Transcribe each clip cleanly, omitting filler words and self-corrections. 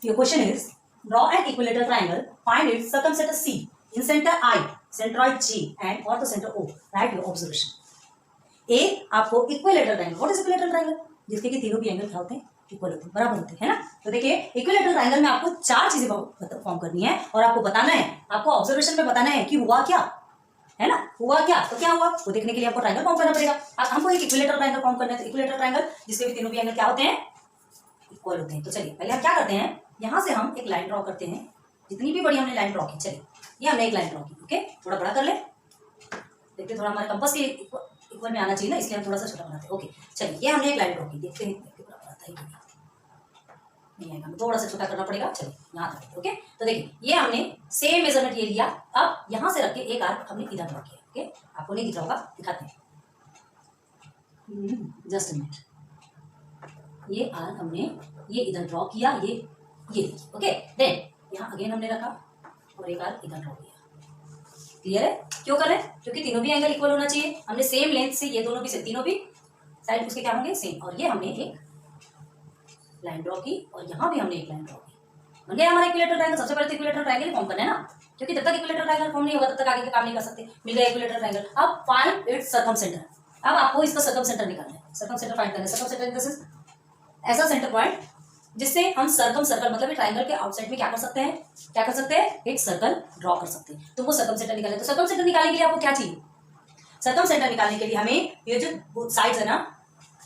Your question is, draw an equilateral triangle, find its circumcenter C, in center I, centroid G and orthocenter O. Write your observation. A आपको equilateral triangle, what is equilateral triangle? जिसके कि तीनों भी angle क्या होते हैं? Equal होते हैं, बराबर होते हैं, है ना? तो देखिए इक्विलेटरल ट्रायंगल में आपको चार चीजें फॉर्म करनी है और आपको बताना है, आपको ऑब्जर्वेशन में बताना है कि हुआ क्या, है ना? हुआ क्या, तो क्या हुआ वो देखने के लिए आपको ट्रायंगल फॉर्म करना पड़ेगा। अब हमको एक इक्विलेटरल ट्रायंगल फॉर्म करना है, तो इक्विलेटरल ट्रायंगल जिसके भी तीनों भी एंगल क्या होते हैं? इक्वल होते हैं। तो चलिए पहले हम क्या करते हैं, यहाँ से हम एक लाइन ड्रॉ करते हैं। जितनी भी बड़ी हमने लाइन ड्रॉ की, चलिए ये हमने एक लाइन ड्रॉ की, ओके, थोड़ा बड़ा कर ले, देखते थोड़ा हमारे कंपास के इक्वल में आना चाहिए ना, इसलिए हम थोड़ा सा छोटा बनाते हैं। ओके चलिए ये हमने एक लाइन ड्रॉ की, देखते हैं बराबर आता है कि नहीं आएगा, थोड़ा सा छोटा करना पड़ेगा। चलिए यहाँ तक, ओके। तो देखिए ये हमने सेम मेजरमेंट ये लिया, अब यहाँ से रख के एक आर्क हमने इधर ड्रॉ किया, ओके। आपको नहीं दिख रहा होगा, दिखाते हैं, जस्ट अ मिनट। ये आर्क हमने ये इधर ड्रॉ किया, ये ओके। देन यहाँ अगेन हमने रखा और एक आर्क इधर ड्रॉ किया। क्लियर है? क्यों कर रहे हैं? क्योंकि तीनों भी एंगल इक्वल होना चाहिए। हमने सेम लेंथ से ये दोनों भी से तीनों भी साइड उसके क्या होंगे? सेम। और ये हमने एक लाइन ड्रॉ की और यहाँ भी हमने एक लाइन ड्रॉ की, बन गया हमारा इक्विलेटरल ट्रायंगल। सबसे पहले तो इक्विलेटरल ट्रायंगल फॉर्म करना है ना, क्योंकि जब तक इक्विलेटरल ट्रायंगल फॉर्म नहीं होगा तब तक आगे का काम नहीं कर सकते। मिल गया इक्विलेटरल ट्रायंगल। अब फाइंड इट्स सर्कमसेंटर। अब आपको इसका सर्कमसेंटर निकालना है, सर्कमसेंटर फाइंड करना है। सर्कमसेंटर इन द सेंस ऐसा सेंटर पॉइंट जिससे हम सर्कल मतलब ट्रायंगल के आउटसाइड में क्या कर सकते हैं? क्या कर सकते हैं? एक सर्कल ड्रॉ कर सकते हैं। तो वो सर्कमसेंटर निकालना है। तो सर्कमसेंटर निकालने के लिए आपको क्या चाहिए? सर्कमसेंटर निकालने के लिए हमें ये जो बोथ साइड्स है ना,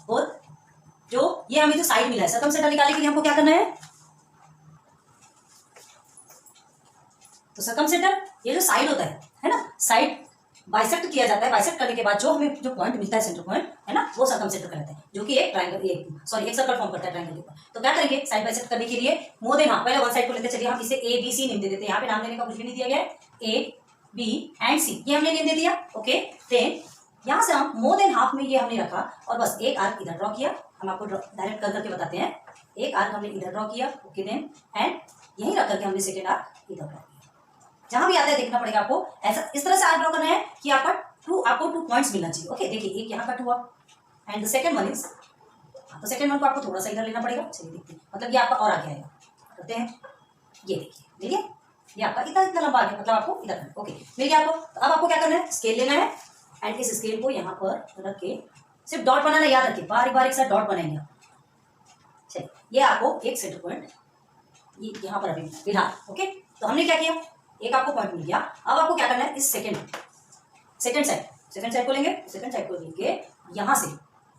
बोथ जो ये हमें जो साइड मिला है, सर्कमसेंटर निकालने के लिए हमको क्या करना है? तो सर्कमसेंटर ये जो साइड होता है ना, साइड बाइसेक्ट किया जाता है। बाइसेक्ट करने के बाद जो हमें जो पॉइंट मिलता है, सेंटर पॉइंट है ना, वो सर्कमसेंटर कहलाता है, जो कि एक ट्रायंगल एक सर्कल फॉर्म करता है ट्रायंगल के ऊपर। तो क्या करेंगे? साइड बाइसेक्ट करने के लिए मोर देन हाफ, पहले वन साइड को लेते चलिए, हम इसे ए बी सी नेम दे देते हैं। यहाँ पे नाम देने का कुछ भी नहीं दिया गया है, ए बी एंड सी ये हमने नेम दे दिया, ओके। देन यहाँ से हम मोर देन हाफ में ये हमने रखा और बस एक आर्क इधर ड्रॉ किया। हम आपको डायरेक्ट कर करके बताते हैं। एक आर्क हमने इधर ड्रॉ किया, ओके। देन एंड यहीं रख करके हमने सेकेंड आर्क इधर ड्रॉ किया। जहां भी आता है देखना पड़ेगा आपको, ऐसा इस तरह से आर्क ड्रॉ करना है कि आपको टू पॉइंट्स मिलना चाहिए, ओके। देखिए एक यहाँ कट हुआ and the second one is, तो सेकंड वन को आपको थोड़ा सा इधर लेना पड़ेगा। चलिए देखते हैं, मतलब ये आपका और आगे आएगा, करते हैं। ये देखिए ये आपका इतना लंबा आ गया, मतलब आपको इधर करना, ओके। मिल गया आपको। तो अब आपको क्या करना है? स्केल लेना है एंड इस स्केल को यहाँ पर रख के सिर्फ डॉट बनाना याद रखिए, बारीक बारीक सा डॉट बनाएंगे आप। चलिए ये आपको एक सेंटर पॉइंट ये यहाँ पर अभी फिलहाल, ओके। तो हमने क्या किया? एक आपको पॉइंट मिल गया। अब आपको क्या करना है? इस सेकंड साइड को लेंगे, सेकंड साइड को लेके यहाँ से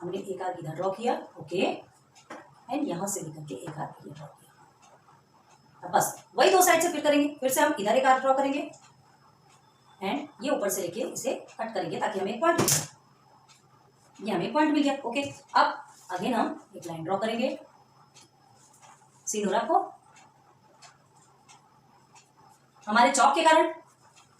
हमने एक आर्क इधर ड्रॉ किया, ओके। एंड यहाँ से लेकर के एक आर्क इधर ड्रॉ किया। अब बस वही दो साइड से फिर करेंगे, फिर से हम इधर एक आर्क ड्रॉ करेंगे एंड ये ऊपर से लेके इसे कट करेंगे ताकि हमें एक पॉइंट मिल जाए। ये हमें एक पॉइंट मिल गया, ओके। अब अगेन हम एक लाइन ड्रॉ करेंगे, सीन हो रहा आपको? हमारे चौक के कारण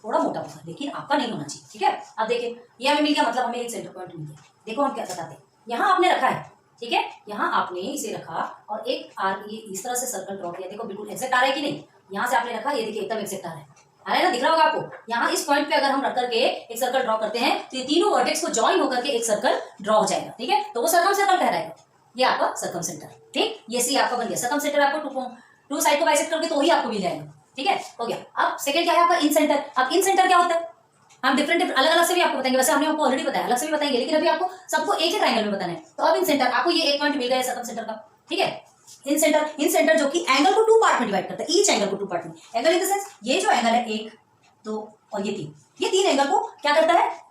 थोड़ा मोटा होगा, लेकिन आपका नहीं होना चाहिए, ठीक है। अब देखिए ये हमें मिल गया, मतलब हमें एक सेंटर पॉइंट मिल गया। देखो हम क्या बताते हैं, यहाँ आपने रखा है, ठीक है, यहाँ आपने इसे रखा और एक आर्क ये इस तरह से सर्कल ड्रॉ किया। देखो बिल्कुल एक्जेक्ट आ रहा है कि नहीं? यहाँ से आपने रखा, ये देखिए एकदम एक्जेक्ट आ रहा है ना, दिख रहा होगा आपको। यहाँ इस पॉइंट पे अगर हम रख करके एक सर्कल ड्रॉ करते हैं तो ये तीनों वर्टेक्स को ज्वाइन होकर के एक सर्कल ड्रॉ हो जाएगा, ठीक है। तो वो सर्कल कहलाएगा, ये आपका सर्कमसेंटर, ठीक। ये सी आपका बन गया सर्कमसेंटर। आपको टू साइड को बाइसेक्ट करके तो ही आपको मिल जाएगा, ठीक है, हो गया। अब सेकंड क्या है आपका? इन सेंटर। अब इन सेंटर क्या होता है? हम डिफरेंट अलग अलग से भी आपको बताएंगे, वैसे हमने आपको ऑलरेडी बताया, अलग से भी बताएंगे, लेकिन अभी आपको सबको एक ही ट्रायंगल में बताना है। तो अब इन सेंटर आपको ये एक पॉइंट मिल गया सर्कमसेंटर का, ठीक है। इन सेंटर जो कि एंगल को टू पार्ट में डिवाइड करता है, ईच एंगल को टू पार्ट में। एंगल इन द सेंस ये जो एंगल है 1 2 और ये 3, ये 3 एंगल को क्या करता है?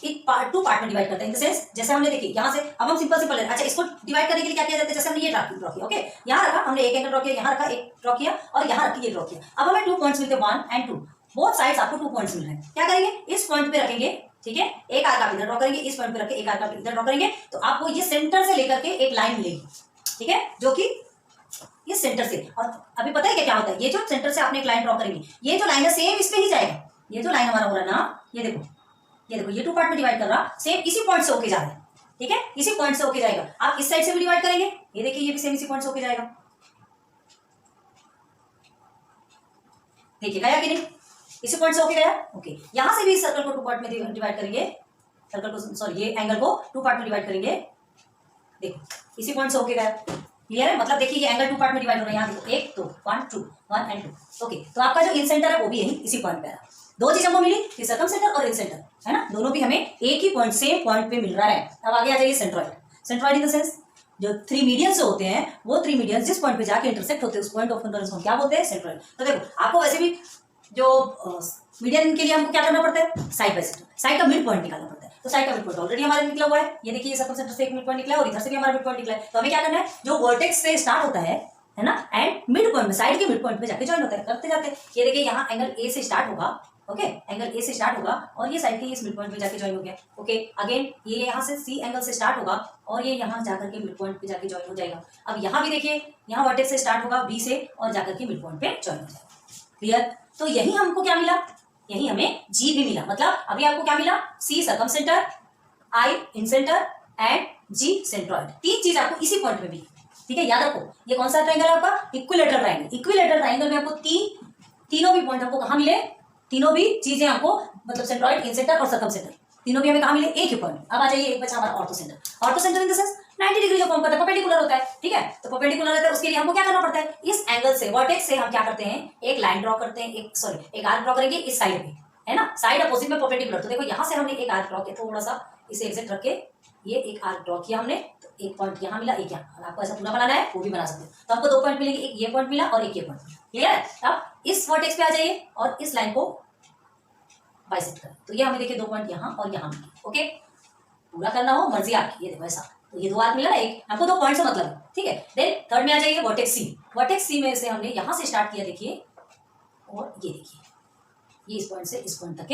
एक पार्ट टू पार्ट में डिवाइड करता है। इन द सेंस जैसे हमने देखिए यहाँ से, अब हम सिंपल अच्छा इसको डिवाइड करने के लिए क्या किया जाता है? जैसे हमने ये ड्रॉ किया, ओके, यहाँ रखा हमने एक एंगल ड्रॉ किया, यहाँ रखा एक ड्रॉ किया और यहाँ रखी ये ड्रॉ किया। अब हमें 2 पॉइंट्स मिलते हैं, 1 and 2, बोथ साइड्स आपको 2 पॉइंट्स मिल रहे हैं। क्या करेंगे? इस पॉइंट पे रखेंगे, ठीक है, एक आर्क आप इधर ड्रॉ करेंगे, इस पॉइंट पे रख के एक आर्क आप इधर ड्रॉ करेंगे, तो आपको ये सेंटर से लेकर के एक लाइन मिलेगी, ठीक है, जो कि इस सेंटर से। और अभी पता है क्या होता है? ये जो सेंटर से आपने एक लाइन ड्रॉ करेंगे, ये जो लाइन है सेम इस पे ही जाएगा। ये जो लाइन हमारा हो रहा है ना, ये देखो ये 2 पार्ट में डिवाइड कर रहा, सेम इसी पॉइंट से होके जा रहा है, ठीक है, इसी पॉइंट से होके जाएगा। आप इस साइड से भी डिवाइड करेंगे, ये देखिए ये भी सेम इसी पॉइंट से होके जाएगा। देखिए गया कि नहीं? इसी पॉइंट से होके गया, ओके। यहां से भी इस सर्कल को 2 पार्ट में डिवाइड करेंगे, सर्कल को सॉरी ये एंगल को 2 पार्ट में डिवाइड करेंगे, देखो इसी पॉइंट से होके गया, क्लियर है? मतलब देखिए ये एंगल 2 पार्ट में डिवाइड हो रहा है, यहाँ देखो 1 2 1 2 1 एंड 2। ओके, तो आपका जो इन सेंटर है वो भी यही इसी पॉइंट पे आ रहा है। दो चीज हमको मिली कि सर्कमसेंटर और इन सेंटर, है ना, दोनों भी हमें एक ही पॉइंट सेम पॉइंट पे मिल रहा है। अब आगे आ जाइए centroid. Centroid in the sense जो 3 मीडियंस होते हैं वो 3 मीडियंस जिस पॉइंट पे जाके इंटरसेक्ट होते हैं उस पॉइंट ऑफ कन्वर्जेंस को क्या बोलते हैं? सेंट्रॉइड। तो देखो आपको वैसे भी जो मीडियन के लिए हमको क्या करना पड़ता है? साइड बाय साइड का मिड पॉइंट निकालना पड़ता है। तो साइड का मिड पॉइंट ऑलरेडी हमारे निकला हुआ है, ये देखिए सर्कमसेंटर से एक मिड पॉइंट निकला है और इधर से भी हमारा मिड पॉइंट निकला है। तो हमें क्या करना है, जो वर्टेक्स से स्टार्ट होता है ना, एंड मिड पॉइंट में साइड के मिड पॉइंट पे जाके ज्वाइन होता है, करते जाते ये देखिए यहाँ एंगल ए से स्टार्ट होगा। ओके, एंगल ए से स्टार्ट होगा और ये साइड के इस मिड पॉइंट पे जाके ज्वाइन हो गया। ओके, अगेन ये यहाँ से सी एंगल से स्टार्ट होगा और ये यहाँ जाकर के मिड पॉइंट पे जाके ज्वाइन हो जाएगा। अब यहाँ भी देखिए यहाँ वर्टेक्स से स्टार्ट होगा बी से और जाकर के मिड पॉइंट पे ज्वाइन हो जाएगा। क्लियर? तो यही हमको क्या मिला, यही हमें जी भी मिला। मतलब अभी आपको क्या मिला? सी सर्कमसेंटर, आई इन सेंटर एंड जी सेंट्रॉइड। 3 चीज आपको इसी पॉइंट में भी, ठीक है, याद रखो। ये कौन सा ट्रायंगल है आपका? Equilateral triangle. इक्विलेटरल ट्रायंगल में आपको तीनों भी पॉइंट हमको कहाँ मिले? तीनों भी चीजें हमको, मतलब सेंट्रॉइड, इन सेंटर और सर्कमसेंटर, तीनों भी हमें कहाँ मिले? एक ही पॉइंट। अब आ जाइए एक बचा हमारा ortho centre. Ortho centre in the sense 90 degree जो फॉर्म करता है, परपेंडिकुलर होता है, ठीक है। तो परपेंडिकुलर रहता है, उसके लिए हमको क्या करना पड़ता है? इस एंगल से, वर्टेक्स से हम क्या करते हैं? एक लाइन ड्रॉ करते हैं, एक आर्क ड्रॉ करेंगे इस साइड पे, है ना, साइड अपोजिट में परपेंडिकुलर। तो देखो यहाँ से हमने एक आर्क ड्रॉ किया, थोड़ा सा इसे एग्जैक्ट रख के ये एक आर्क ड्रॉ किया हमने, तो एक पॉइंट यहाँ मिला, एक यहाँ। आपको ऐसा पूरा बनाना है वो भी बना सकते हो। तो आपको 2 पॉइंट मिलेंगे, एक ये पॉइंट मिला और एक ये पॉइंट। क्लियर है? अब इस वर्टेक्स पे आ जाइए और इस लाइन को बाइसेक्ट करें। तो ये हमें देखिए 2 पॉइंट यहाँ और यहाँ मिले। ओके, पूरा करना हो मर्जी आपकी। ये देखो ऐसा, तो ये 2 आर्क मिला ना, एक हमको 2 पॉइंट से मतलब है, ठीक है। देन थर्ड में आ जाइए वर्टेक्स सी। वर्टेक्स सी में से हमने यहाँ से स्टार्ट किया देखिए, और ये देखिए ये इस पॉइंट से इस पॉइंट तक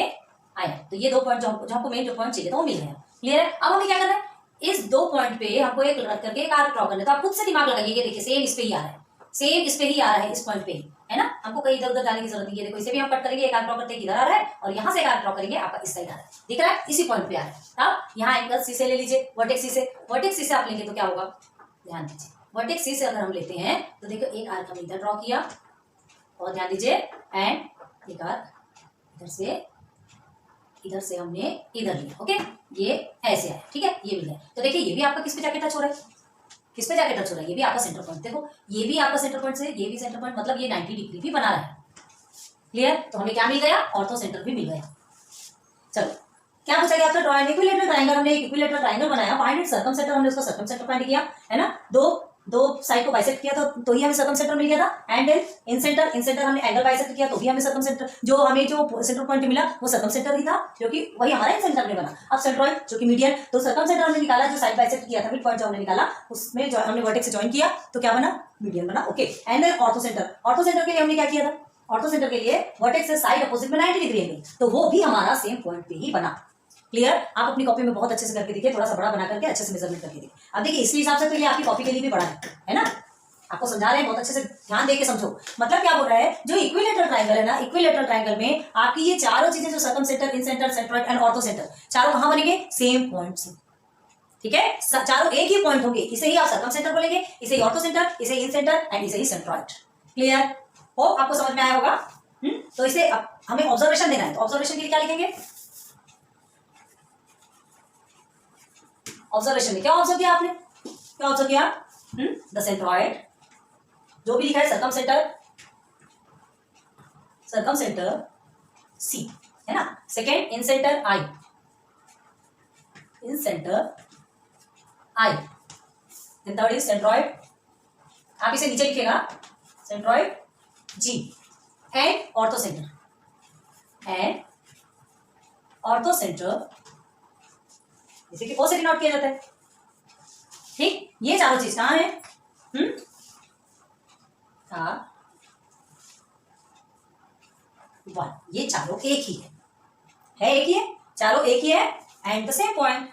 आया। तो ये 2 पॉइंट जो हमको मेन जो पॉइंट चाहिए था वो मिल गया। क्लियर है? अब हमें क्या करना है? इस 2 पॉइंट पे हमको एक रख करके एक आर्क ड्रॉ करना है। तो आप खुद से दिमाग लगाइए, ये देखिए सेम इस पे ही आ रहा है, सेम इस पे ही आ रहा है, इस पॉइंट पे ही, है ना। हमको कहीं इधर उधर जाने की जरूरत नहीं है। देखो इसे भी हम कट करेंगे, एक आर्क ड्रॉ करते हैं, इधर आ रहा है, और यहाँ से एक आर्क ड्रॉ करेंगे, आपका इस साइड आ रहा है, दिख रहा है, इसी पॉइंट पे आ रहा है। अब यहाँ एंगल सी से ले लीजिए, वर्टेक्स सी से। वर्टेक्स सी से आप लेंगे तो क्या होगा, ध्यान दीजिए। वर्टेक्स सी से अगर हम लेते हैं तो देखो एक आर्क हमने इधर ड्रॉ किया, और ध्यान दीजिए, एंड एक आर्क इधर से हमने इधर लिया। ओके, ये ऐसे आया, ठीक है, ये मिल गया। तो देखिए ये भी आपका किस पे जाके टच हो रहा है? किस पे जाके टच हो रहा है? ये भी आपका सेंटर पॉइंट। देखो ये भी आपका सेंटर पॉइंट से, ये भी सेंटर पॉइंट, मतलब ये 90 डिग्री भी बना रहा है। क्लियर? तो हमें क्या मिल गया? ऑर्थो सेंटर भी मिल गया। चलो क्या पूछा गया आपका? Drawing equilateral triangle. हमने एक इक्विलेटरल ट्रायंगल बनाया, फाइंड इट्स सर्कमसेंटर, हमने उसका सर्कमसेंटर फाइंड किया, है ना। दो साइड को बाइसेक्ट किया तो ही हमें सर्कमसेंटर मिल गया था। एंड देन इन सेंटर हमने एंगल बाइसेक्ट किया तो भी हमें सर्कमसेंटर, जो हमें जो सेंटर पॉइंट मिला वो सर्कमसेंटर ही था, क्योंकि वही हमारा इन सेंटर में बना। अब सेंट्रॉइड जो कि मीडियन, तो सर्कमसेंटर हमने निकाला, जो साइड बाइसेक्ट किया था, मिड पॉइंट जो हमने निकाला उसमें जो हमने वर्टेक्स से ज्वाइन किया तो क्या बना? मीडियन बना। Okay, and then orthocentre. Orthocentre के लिए हमने क्या किया था? ऑर्थो सेंटर के लिए वर्टेक्स से साइड अपोजिट में 90 डिग्री एंगल, तो वो भी हमारा सेम पॉइंट पे ही बना। क्लियर? आप अपनी कॉपी में बहुत अच्छे से करके देखिए, थोड़ा सा बड़ा बना करके अच्छे से मेजरमेंट करके देखिए। अब देखिए इसके हिसाब से तो ये आपकी कॉपी के लिए भी बड़ा है ना। आपको समझा रहे हैं, बहुत अच्छे से ध्यान देके समझो। मतलब क्या बोल रहा है, जो इक्विलेटरल ट्रायंगल है ना, इक्विलेटरल ट्रायंगल में आपकी ये चारों चीजें, जो circumcentre, incentre, centroid and orthocentre, चारों कहां बनेंगे? सेम पॉइंट से, ठीक है। चारों एक ही पॉइंट होंगे, इसे ही आप सर्कमसेंटर बोलेंगे, इसे ही ऑर्थो सेंटर, इसे इन सेंटर एंड इसे ही सेंट्रॉइड। क्लियर हो? आपको समझ में आया होगा। तो इसे हमें ऑब्जर्वेशन देना है, तो ऑब्जर्वेशन के लिए क्या लिखेंगे? ऑब्जर्वेशन में क्या ऑब्जर्व किया आपने? क्या ऑब्जर्व किया? द सेंट्रॉइड, जो भी लिखा है सर्कमसेंटर सी, है ना। Second incentre I, then third is centroid, आप इसे नीचे लिखेगा, centroid G, and orthocentre, इसे कि ओ से डिनोट किया जाता है, ठीक। ये चारों चीज कहां है? वन, ये चारों एक ही है एक ही है, चारों एक ही है, and the same point,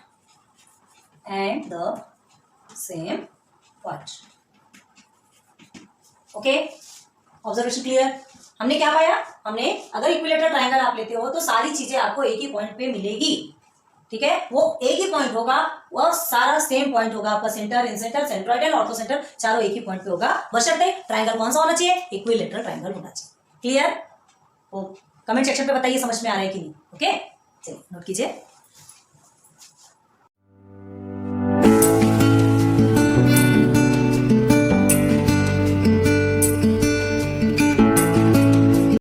okay. Observation clear? हमने क्या पाया? हमने अगर इक्विलेटरल ट्रायंगल आप लेते हो तो सारी चीजें आपको एक ही पॉइंट पे मिलेगी, ठीक है। वो एक ही पॉइंट होगा, वह सारा सेम पॉइंट होगा आपका, centre, in centre, centroid and orthocentre, चारों एक ही पॉइंट पे होगा। बशर्ते ट्रायंगल कौन सा होना चाहिए? इक्विलेटरल ट्रायंगल होना चाहिए। क्लियर? वो कमेंट सेक्शन पे बताइए समझ में आ रहा है कि नहीं। ओके, चलिए नोट कीजिए।